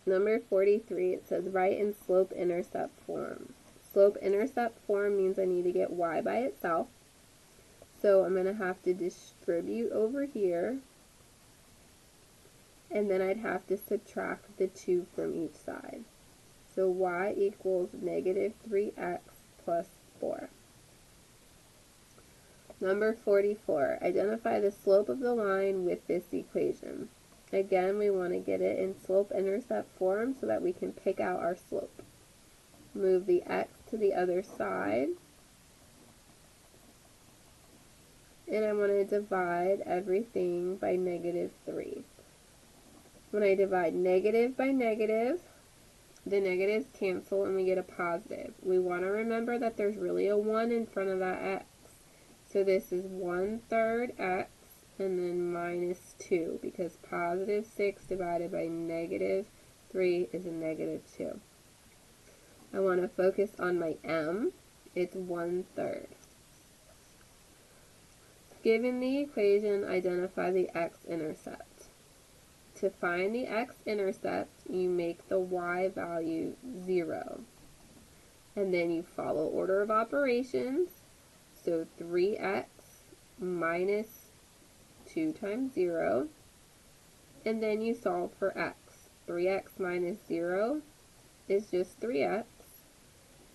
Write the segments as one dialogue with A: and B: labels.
A: Number 43, it says write in slope-intercept form. Slope-intercept form means I need to get y by itself. So I'm going to have to distribute over here, and then I'd have to subtract the 2 from each side. So y equals negative 3x plus 4. Number 44, identify the slope of the line with this equation. Again, we want to get it in slope-intercept form so that we can pick out our slope. Move the x to the other side. And I want to divide everything by negative 3. When I divide negative by negative, the negatives cancel and we get a positive. We want to remember that there's really a 1 in front of that x. So this is 1/3 x and then minus 2, because positive 6 divided by negative 3 is a negative 2. I want to focus on my m. It's 1/3. Given the equation, identify the x-intercept. To find the x-intercept, you make the y value 0. And then you follow order of operations. So 3x minus 2 times 0. And then you solve for x. 3x minus 0 is just 3x.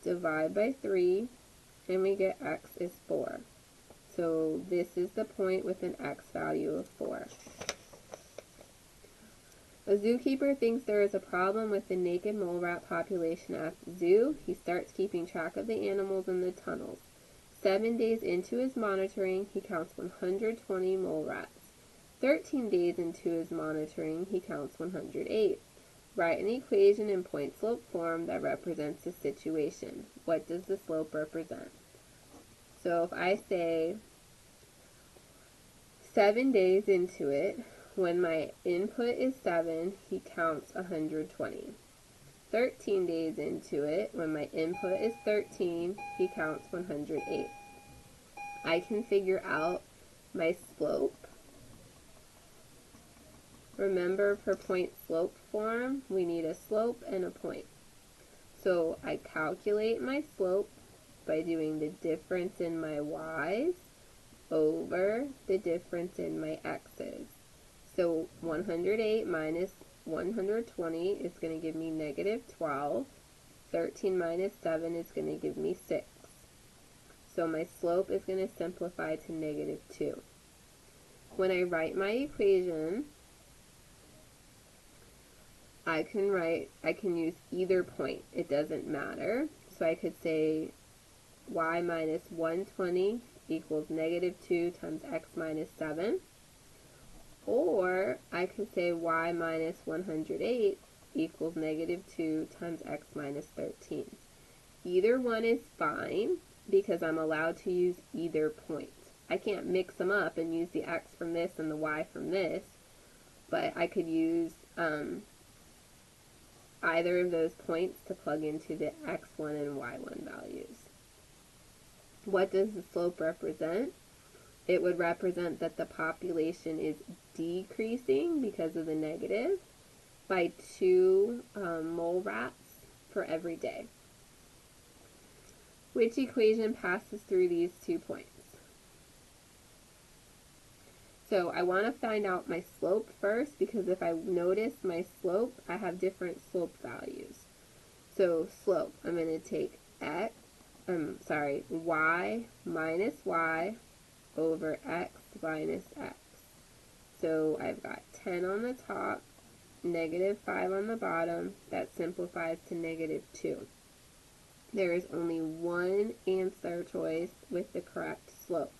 A: Divide by 3, and we get x is 4. So this is the point with an x value of 4. A zookeeper thinks there is a problem with the naked mole rat population at the zoo. He starts keeping track of the animals in the tunnels. 7 days into his monitoring, he counts 120 mole rats. 13 days into his monitoring, he counts 108. Write an equation in point-slope form that represents the situation. What does the slope represent? So if I say 7 days into it, when my input is 7, he counts 120. 13 days into it, when my input is 13, he counts 108. I can figure out my slope. Remember, for point-slope form, we need a slope and a point. So I calculate my slope by doing the difference in my y's over the difference in my x's. So 108 minus 120 is going to give me negative 12. 13 minus 7 is going to give me 6. So my slope is going to simplify to negative 2. When I write my equation, I can use either point. It doesn't matter. So I could say y minus 120 equals negative 2 times x minus 7. Or I could say y minus 108 equals negative 2 times x minus 13. Either one is fine because I'm allowed to use either point. I can't mix them up and use the x from this and the y from this, but I could use either of those points to plug into the x1 and y1 values. What does the slope represent? It would represent that the population is decreasing because of the negative by 2 mole rats for every day. Which equation passes through these 2 points? So I want to find out my slope first, because if I notice my slope, I have different slope values. So slope, I'm going to take y minus y over x minus x. So I've got 10 on the top, negative 5 on the bottom. That simplifies to negative 2. There is only one answer choice with the correct slope.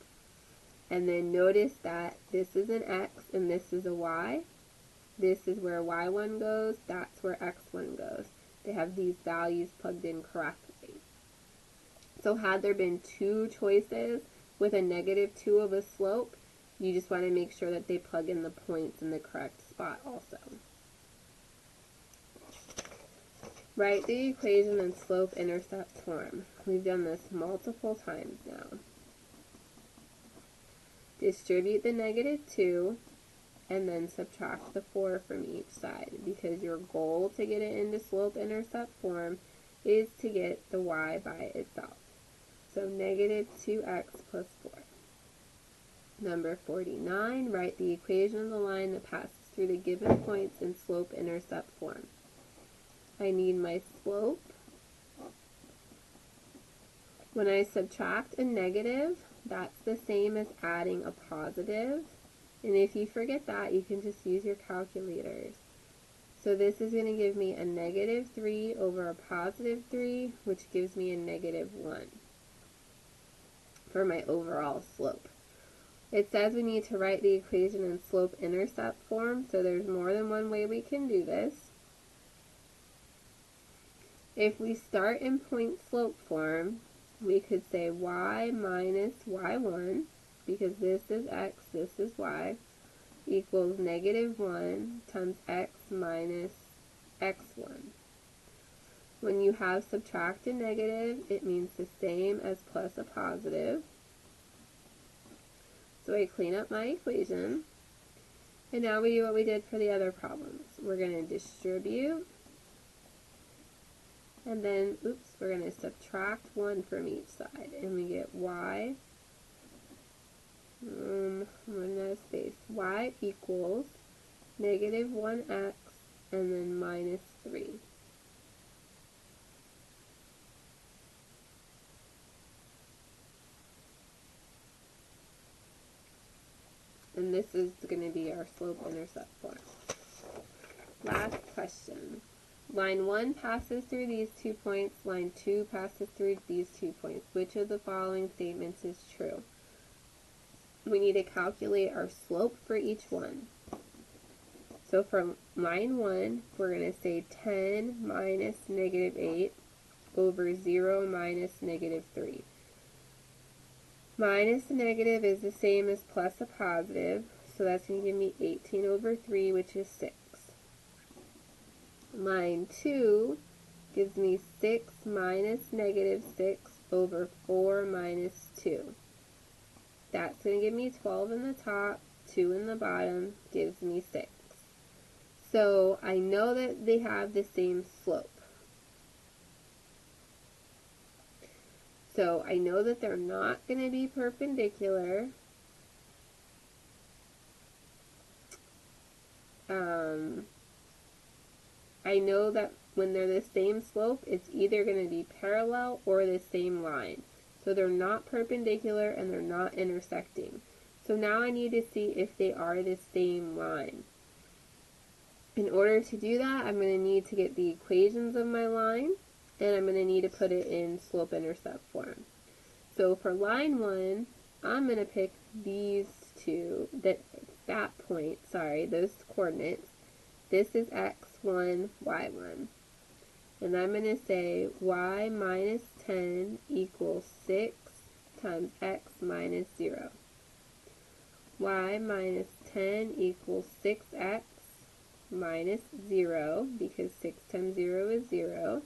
A: And then notice that this is an x and this is a y. This is where y1 goes, that's where x1 goes. They have these values plugged in correctly. So had there been 2 choices with a negative 2 of a slope, you just want to make sure that they plug in the points in the correct spot also. Write the equation in slope-intercept form. We've done this multiple times now. Distribute the negative 2 and then subtract the 4 from each side, because your goal to get it into slope-intercept form is to get the y by itself. So negative 2x plus 4. Number 49, write the equation of the line that passes through the given points in slope-intercept form. I need my slope. When I subtract a negative, that's the same as adding a positive. And if you forget that, you can just use your calculators. So this is going to give me a negative 3 over a positive 3, which gives me a negative 1 for my overall slope. It says we need to write the equation in slope-intercept form, so there's more than one way we can do this. If we start in point-slope form, we could say y minus y1, because this is x, this is y, equals negative 1 times x minus x1. When you have subtract a negative, it means the same as plus a positive. So I clean up my equation, and now we do what we did for the other problems. We're going to distribute, and then, we're going to subtract 1 from each side, and we get y, I'm running out of space, y equals negative 1x, and then minus 3. And this is going to be our slope-intercept form. Last question. Line 1 passes through these 2 points. Line 2 passes through these 2 points. Which of the following statements is true? We need to calculate our slope for each one. So for line 1, we're going to say 10 minus negative 8 over 0 minus negative 3. Minus a negative is the same as plus a positive, so that's going to give me 18 over 3, which is 6. Line 2 gives me 6 minus negative 6 over 4 minus 2. That's going to give me 12 in the top, 2 in the bottom, gives me 6. So I know that they have the same slope. So I know that they're not going to be perpendicular. I know that when they're the same slope, it's either going to be parallel or the same line. So they're not perpendicular and they're not intersecting. So now I need to see if they are the same line. In order to do that, I'm going to need to get the equations of my line, and I'm going to need to put it in slope-intercept form. So for line 1, I'm going to pick these two, that point, those coordinates. This is x1, y1. And I'm going to say y minus 10 equals 6 times x minus 0. Y minus 10 equals 6x minus 0, because 6 times 0 is 0.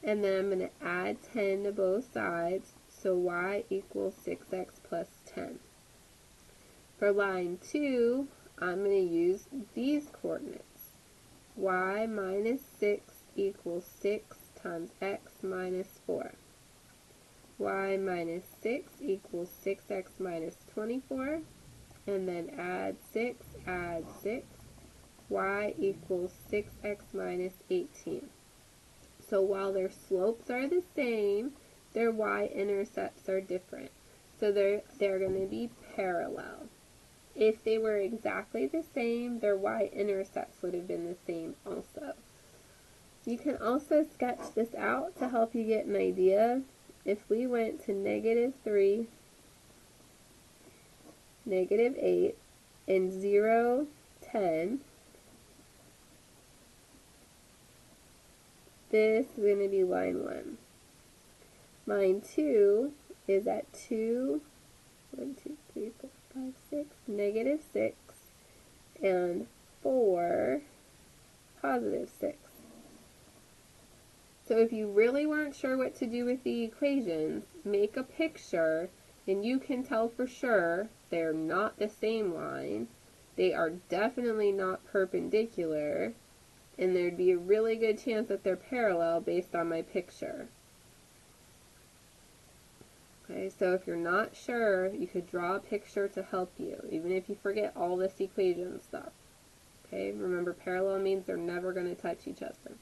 A: And then I'm going to add 10 to both sides, so y equals 6x plus 10. For line 2, I'm going to use these coordinates. Y minus 6 equals 6 times x minus 4. Y minus 6 equals 6x minus 24. And then add 6, y equals 6x minus 18. So while their slopes are the same, their y-intercepts are different. So they're going to be parallel. If they were exactly the same, their y-intercepts would have been the same also. You can also sketch this out to help you get an idea. If we went to negative 3, negative 8, and 0, 10, this is going to be line 1. Line 2 is at 2, 1, 2, 3, 4, 5, 6, negative 6, and 4, positive 6. So if you really weren't sure what to do with the equations, make a picture, and you can tell for sure they're not the same line. they are definitely not perpendicular, and there'd be a really good chance that they're parallel based on my picture. Okay, so if you're not sure, you could draw a picture to help you, even if you forget all this equation stuff. Okay, remember parallel means they're never going to touch each other.